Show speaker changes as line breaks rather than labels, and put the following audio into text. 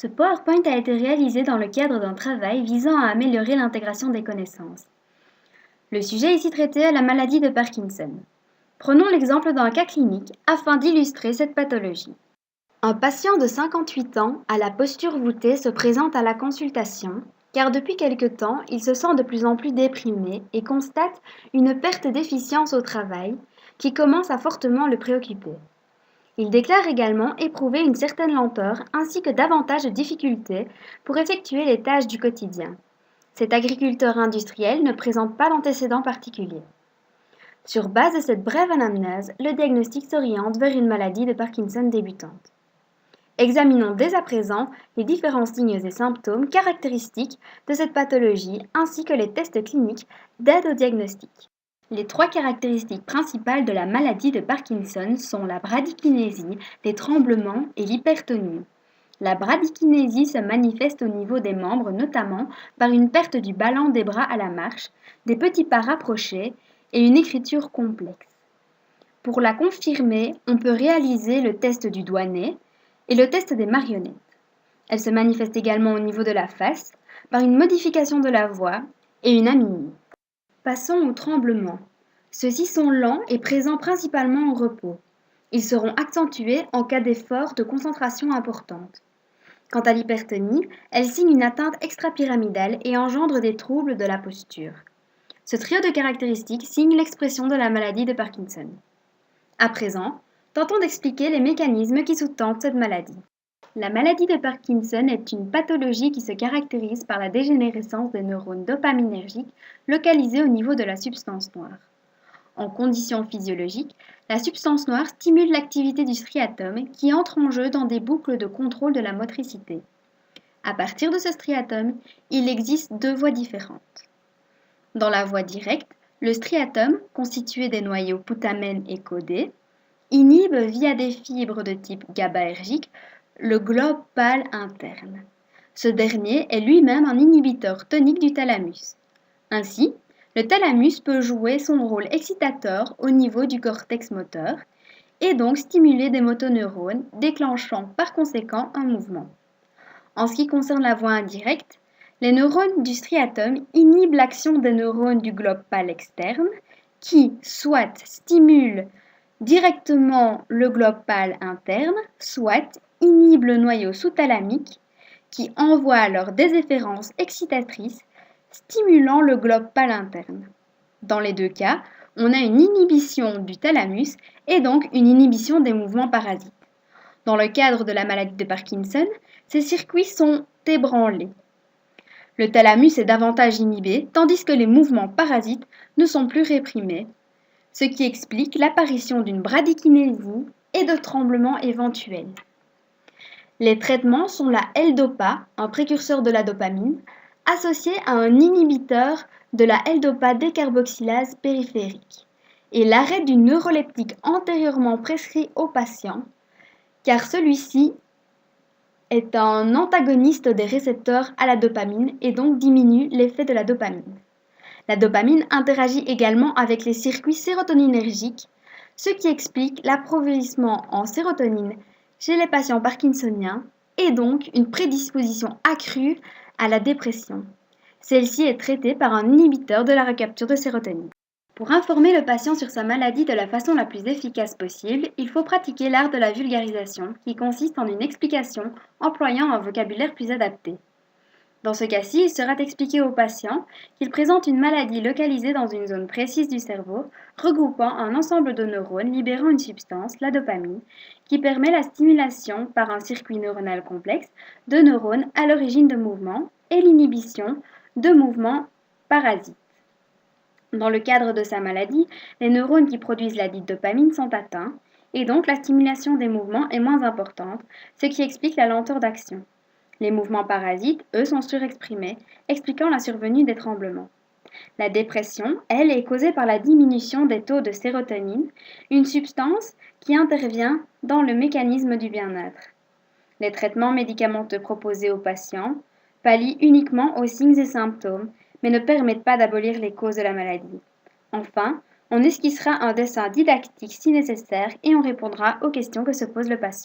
Ce PowerPoint a été réalisé dans le cadre d'un travail visant à améliorer l'intégration des connaissances. Le sujet ici traité est la maladie de Parkinson. Prenons l'exemple d'un cas clinique afin d'illustrer cette pathologie. Un patient de 58 ans à la posture voûtée se présente à la consultation car depuis quelque temps, il se sent de plus en plus déprimé et constate une perte d'efficience au travail qui commence à fortement le préoccuper. Il déclare également éprouver une certaine lenteur ainsi que davantage de difficultés pour effectuer les tâches du quotidien. Cet agriculteur industriel ne présente pas d'antécédents particuliers. Sur base de cette brève anamnèse, le diagnostic s'oriente vers une maladie de Parkinson débutante. Examinons dès à présent les différents signes et symptômes caractéristiques de cette pathologie ainsi que les tests cliniques d'aide au diagnostic. Les trois caractéristiques principales de la maladie de Parkinson sont la bradykinésie, les tremblements et l'hypertonie. La bradykinésie se manifeste au niveau des membres, notamment par une perte du ballon des bras à la marche, des petits pas rapprochés et une écriture complexe. Pour la confirmer, on peut réaliser le test du doigt-nez et le test des marionnettes. Elle se manifeste également au niveau de la face, par une modification de la voix et une amnésie. Passons aux tremblements. Ceux-ci sont lents et présents principalement au repos. Ils seront accentués en cas d'effort de concentration importante. Quant à l'hypertonie, elle signe une atteinte extrapyramidale et engendre des troubles de la posture. Ce trio de caractéristiques signe l'expression de la maladie de Parkinson. À présent, tentons d'expliquer les mécanismes qui sous-tendent cette maladie. La maladie de Parkinson est une pathologie qui se caractérise par la dégénérescence des neurones dopaminergiques localisés au niveau de la substance noire. En conditions physiologiques, la substance noire stimule l'activité du striatum qui entre en jeu dans des boucles de contrôle de la motricité. À partir de ce striatum, il existe deux voies différentes. Dans la voie directe, le striatum, constitué des noyaux putamen et caudé, inhibe via des fibres de type GABAergique le globe pâle interne. Ce dernier est lui-même un inhibiteur tonique du thalamus. Ainsi, le thalamus peut jouer son rôle excitateur au niveau du cortex moteur et donc stimuler des motoneurones, déclenchant par conséquent un mouvement. En ce qui concerne la voie indirecte, les neurones du striatum inhibent l'action des neurones du globe pâle externe qui, soit stimulent directement le globe pâle interne, soit inhibe le noyau sous-thalamique qui envoie alors des efférences excitatrices stimulant le globe pâle interne. Dans les deux cas, on a une inhibition du thalamus et donc une inhibition des mouvements parasites. Dans le cadre de la maladie de Parkinson, ces circuits sont ébranlés. Le thalamus est davantage inhibé tandis que les mouvements parasites ne sont plus réprimés, ce qui explique l'apparition d'une bradykinésie et de tremblements éventuels. Les traitements sont la L-Dopa, un précurseur de la dopamine, associé à un inhibiteur de la L-Dopa décarboxylase périphérique, et l'arrêt du neuroleptique antérieurement prescrit au patient, car celui-ci est un antagoniste des récepteurs à la dopamine et donc diminue l'effet de la dopamine. La dopamine interagit également avec les circuits sérotoninergiques, ce qui explique l'appauvrissement en sérotonine chez les patients parkinsoniens et donc une prédisposition accrue à la dépression. Celle-ci est traitée par un inhibiteur de la recapture de sérotonine. Pour informer le patient sur sa maladie de la façon la plus efficace possible, il faut pratiquer l'art de la vulgarisation, qui consiste en une explication employant un vocabulaire plus adapté. Dans ce cas-ci, il sera expliqué au patient qu'il présente une maladie localisée dans une zone précise du cerveau, regroupant un ensemble de neurones libérant une substance, la dopamine, qui permet la stimulation par un circuit neuronal complexe de neurones à l'origine de mouvements et l'inhibition de mouvements parasites. Dans le cadre de sa maladie, les neurones qui produisent la dite dopamine sont atteints, et donc la stimulation des mouvements est moins importante, ce qui explique la lenteur d'action. Les mouvements parasites, eux, sont surexprimés, expliquant la survenue des tremblements. La dépression, elle, est causée par la diminution des taux de sérotonine, une substance qui intervient dans le mécanisme du bien-être. Les traitements médicamenteux proposés aux patients pallient uniquement aux signes et symptômes, mais ne permettent pas d'abolir les causes de la maladie. Enfin, on esquissera un dessin didactique si nécessaire et on répondra aux questions que se pose le patient.